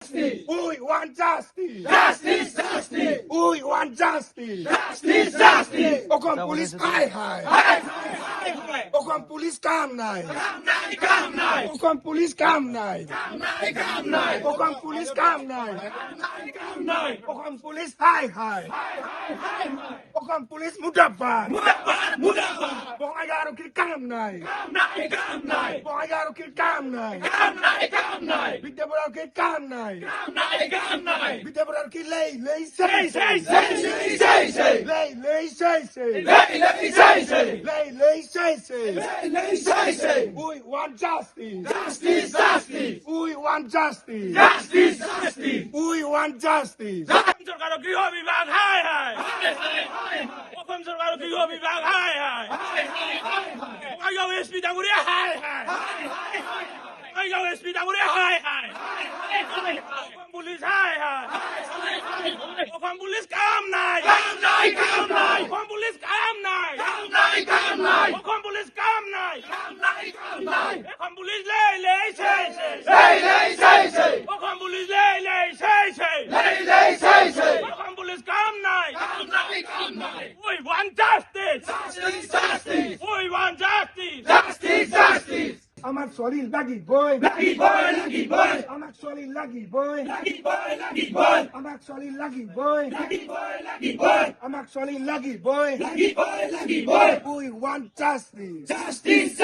We want justice. Justice, justice, We want justice. justice, justice. Okan police high. Okan police calm night. Come night, Okan police calm night. come night, Okan police calm night. come night. Okan police high. Okan police mudafar. Mudafar, Bongayaro kill calm night. come night, Bongayaro kill calm night. come night, Bidabara kill calm night. come night. Bidabara kill lay say. Say, Lay say. say. We want justice. Justice, justice, We want justice. justice, justice. We want justice. সরকার গৃহ বিভাগ হাই হাই অসম সরকার গৃহ বিভাগ হাই হাই Bongaigaon SP ডাঙৰীয়া হাই হাই Bongaigaon SP ডাঙৰীয়া হাই হাই Assam police হাই হাই Assam police কাম নাই Assam police কাম নাই অসম পুলিচ কাম নাই অসম পুলিচ লেই সেই অসম পুলিচ লেই সেই অসম পুলিচ কাম নাই We want justice. We want justice. I'm actually lucky boy. Lucky boy. I'm actually lucky boy. Lucky boy. I'm actually lucky boy. Lucky boy. I'm actually lucky boy. Lucky boy. We want justice. Justice.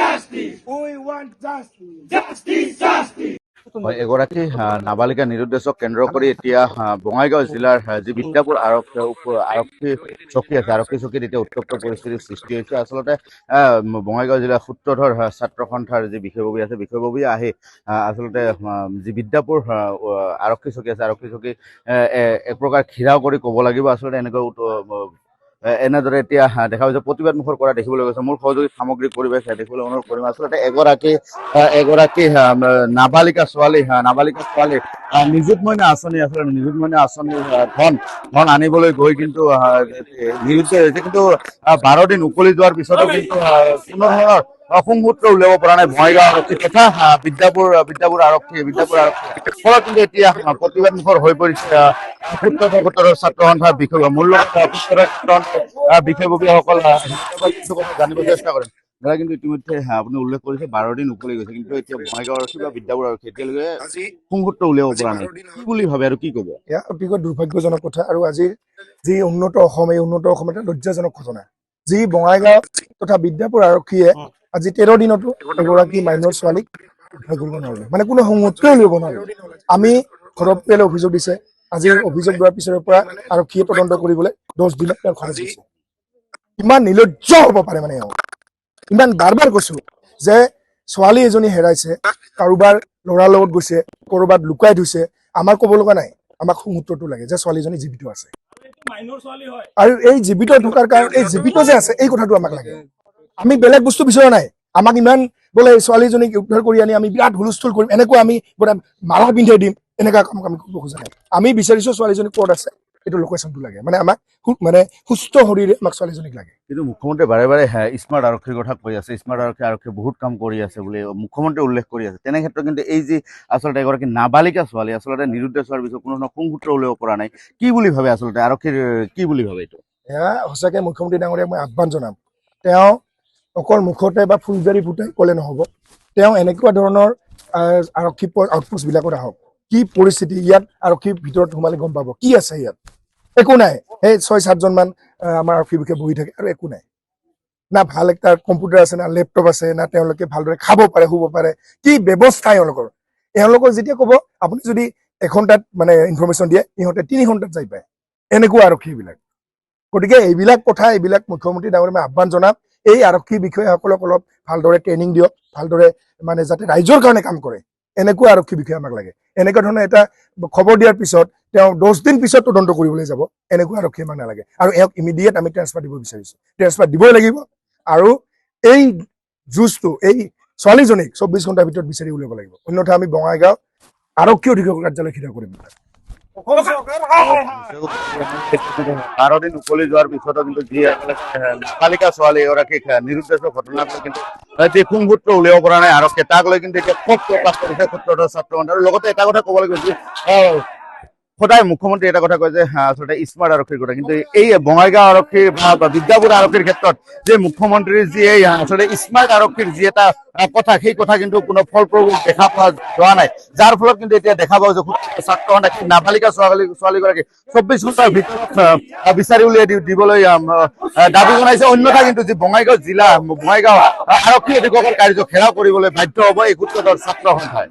We want justice. Justice. হয় এগৰাকী নাবালিকা নিৰুদ্দেশক কেন্দ্ৰ কৰি এতিয়া বঙাইগাঁও জিলাৰ যি বিদ্যাপুৰ আৰক্ষী চকী আছে আৰক্ষী চকীত এতিয়া উত্তপ্ত পৰিস্থিতিৰ সৃষ্টি হৈছে আচলতে বঙাইগাঁও জিলাৰ সূত্ৰধৰ ছাত্ৰ সন্থাৰ যি বিষয়ববী আছে বিষয়ববীয়ে আহি আচলতে যি বিদ্যাপুৰ আৰক্ষী চকী আছে আৰক্ষী চকী এক প্ৰকাৰ ঘেৰাও কৰি ক'ব লাগিব আচলতে এনেদৰে এতিয়া দেখা গৈছে প্ৰতিবাদমুখৰ কৰা দেখিবলৈ গৈছে মোৰ সহযোগী সামগ্ৰিক পৰিৱেশ দেখিবলৈ অনুৰোধ কৰিম আচলতে এগৰাকী নাবালিকা ছোৱালী নিযুত মইনা আঁচনি আচলতে নিযুত মইনা আঁচনিৰ ধন আনিবলৈ গৈ কিন্তু নিৰুদ্দেশ হৈছে কিন্তু 12 দিন উকলি যোৱাৰ পিছতো কিন্তু কোনো ধৰণৰ সংসূত্ৰ উলিয়াব পৰা নাই বঙাইগাঁও আৰক্ষী তথা বিদ্যাপুৰ আৰক্ষী ফলত কিন্তু এতিয়া প্ৰতিবাদমুখৰ হৈ পৰিছে সূত্ৰধৰ ছাত্ৰ সন্থাৰ মূল বিষয়ববীসকল কিছু কথা জানিব চেষ্টা কৰিম দাদা কিন্তু ইতিমধ্যে আপুনি উল্লেখ কৰিছে 12 দিন উকলি গৈছে কিন্তু এতিয়া বঙাইগাঁও আৰক্ষী বা বিদ্যাপুৰ আৰক্ষী এতিয়ালৈকে সংসূত্ৰ উলিয়াব পৰা নাই কি বুলি ভাবে আৰু কি ক'ব এয়া অতিকৈ দুৰ্ভাগ্যজনক কথা আৰু আজিৰ যি উন্নত অসম এই উন্নত অসম এটা লজ্জাজনক ঘটনা যি বঙাইগাঁও তথা বিদ্যাপুৰ আৰক্ষীয়ে আজি 13 দিনতো এগৰাকী মাইনৰ ছোৱালীক উদ্ধাৰ কৰিব নোৱাৰিলে মানে কোনো সংগঠনে উলিয়াব নোৱাৰিলে আমি ঘৰপেলে অভিযোগ দিছে আজি অভিযোগ দিয়াৰ পিছৰ পৰা আৰক্ষীয়ে তদন্ত কৰিবলৈ 10 দিনত তেওঁ খৰচ হৈছে ইমান নিলজ্জ হ'ব পাৰে মানে ইমান বাৰ কৈছো যে ছোৱালী এজনী হেৰাইছে কাৰোবাৰ ল'ৰাৰ লগত গৈছে কৰবাত লুকাই থৈছে আমাৰ ক'ব লগা নাই আমাক সংগঠনটো লাগে যে ছোৱালীজনী জীৱিত আছে আৰু এই জীৱিত থকাৰ কাৰণে এই জীৱিত যে আছে এই কথাটো আমাক লাগে আমি বেলেগ বস্তু বিচৰা নাই আমাক ইমান বোলে ছোৱালীজনীক উদ্ধাৰ কৰি আনি আমি বিৰাট হুলস্থুল কৰিম এনেকুৱা আমি মালা পিন্ধাই দিম এনেকুৱা কাম আমি কৰিব খোজা নাই আমি বিচাৰিছো ছোৱালীজনী ক'ত আছে এইটো লোকেশ্যনটো লাগে মানে আমাক মানে সুস্থ শৰীৰে আমাক ছোৱালীজনীক লাগে কিন্তু মুখ্যমন্ত্ৰী বাৰে স্মাৰ্ট আৰক্ষীৰ কথা কৈ আছে স্মাৰ্ট আৰক্ষী বহুত কাম কৰি আছে বুলি মুখ্যমন্ত্ৰী উল্লেখ কৰি আছে তেনে ক্ষেত্ৰত কিন্তু এই যি আচলতে এগৰাকী নাবালিকা ছোৱালী আচলতে নিৰুদ্দেশ হোৱাৰ পিছত কোনো ধৰণৰ সংসূত্ৰ উলিয়াব পৰা নাই কি বুলি ভাবে আচলতে আৰক্ষীৰ কি বুলি ভাবে এইটো এয়া সঁচাকৈ মুখ্যমন্ত্ৰী ডাঙৰীয়াক মই আহ্বান জনাম তেওঁ অকল মুখতে বা ফুলজাৰি ফুটাই ক'লে নহ'ব তেওঁ এনেকুৱা ধৰণৰ আৰক্ষী আউটপোষ্টবিলাকত আহক কি পৰিস্থিতি ইয়াত আৰক্ষীৰ ভিতৰত সোমালে গম পাব কি আছে ইয়াত একো নাই সেই 6-7জন মান আমাৰ আৰক্ষী বিষয়ে বহি থাকে আৰু একো নাই না ভাল একটা কম্পিউটাৰ আছে না লেপটপ আছে না তেওঁলোকে ভালদৰে খাব পাৰে শুব পাৰে কি ব্যৱস্থা এওঁলোকৰ যেতিয়া ক'ব আপুনি যদি 1 ঘণ্টাত মানে ইনফৰমেশ্যন দিয়ে ইহঁতে 3 ঘণ্টাত যাই পায় এনেকুৱা আৰক্ষীবিলাক গতিকে এইবিলাক কথা এইবিলাক মুখ্যমন্ত্ৰী ডাঙৰীয়াক মই আহ্বান জনাম এই আৰক্ষী বিষয়াসকলক অলপ ভালদৰে ট্ৰেইনিং দিয়ক ভালদৰে মানে যাতে ৰাইজৰ কাৰণে কাম কৰে এনেকুৱা আৰক্ষী বিষয়া আমাক লাগে এনেকুৱা ধৰণৰ এটা খবৰ দিয়াৰ পিছত তেওঁ 10 দিন পিছত তদন্ত কৰিবলৈ যাব এনেকুৱা আৰক্ষী আমাক নালাগে আৰু এওক ইমিডিয়েট আমি ট্ৰান্সফাৰ দিব বিচাৰিছো ট্ৰান্সফাৰ দিবই লাগিব আৰু এই জুজটো এই ছোৱালীজনীক 24 ঘণ্টাৰ ভিতৰত বিচাৰি উলিয়াব লাগিব অন্যথা আমি বঙাইগাঁও আৰক্ষী অধীক্ষক কাৰ্যালয় ঘেৰাও কৰিম অসম চৰকাৰ হায় হায় 12 দিন উকলি যোৱাৰ পিছতো কিন্তু যি নাবালিকা ছোৱালী এগৰাকীক নিৰুদ্দেশ ঘটনাটো কিন্তু যি কোনসূত্ৰ উলিয়াব পৰা নাই আৰু তাক লৈ কিন্তু এতিয়া ক্ষোভ প্ৰকাশ কৰিছে সূত্ৰধৰ ছাত্ৰ সন্থা আৰু লগতে এটা কথা ক'বলৈ গৈছে সদায় মুখ্যমন্ত্ৰী এটা কথা কয় যে আচলতে স্মাৰ্ট আৰক্ষীৰ কথা কিন্তু এই বঙাইগাঁও আৰক্ষী বা বিদ্যাপুৰ আৰক্ষীৰ ক্ষেত্ৰত যে মুখ্যমন্ত্ৰীৰ যি এই আচলতে স্মাৰ্ট আৰক্ষীৰ যি এটা কথা সেই কথা কিন্তু কোনো ফলপ্ৰসূ দেখা পোৱা যোৱা নাই যাৰ ফলত কিন্তু এতিয়া দেখা পাওঁ যে ছাত্ৰ সন্থা নাবালিকা ছোৱালীগৰাকী 24 ঘণ্টাৰ ভিতৰত বিচাৰি উলিয়াই দিবলৈ দাবী জনাইছে অন্যথা কিন্তু যি বঙাইগাঁও জিলা বঙাইগাঁও আৰক্ষী অধীক্ষকৰ কাৰ্য ঘেৰাও কৰিবলৈ বাধ্য হ'ব এই সূত্ৰধৰ ছাত্ৰ সন্থাই।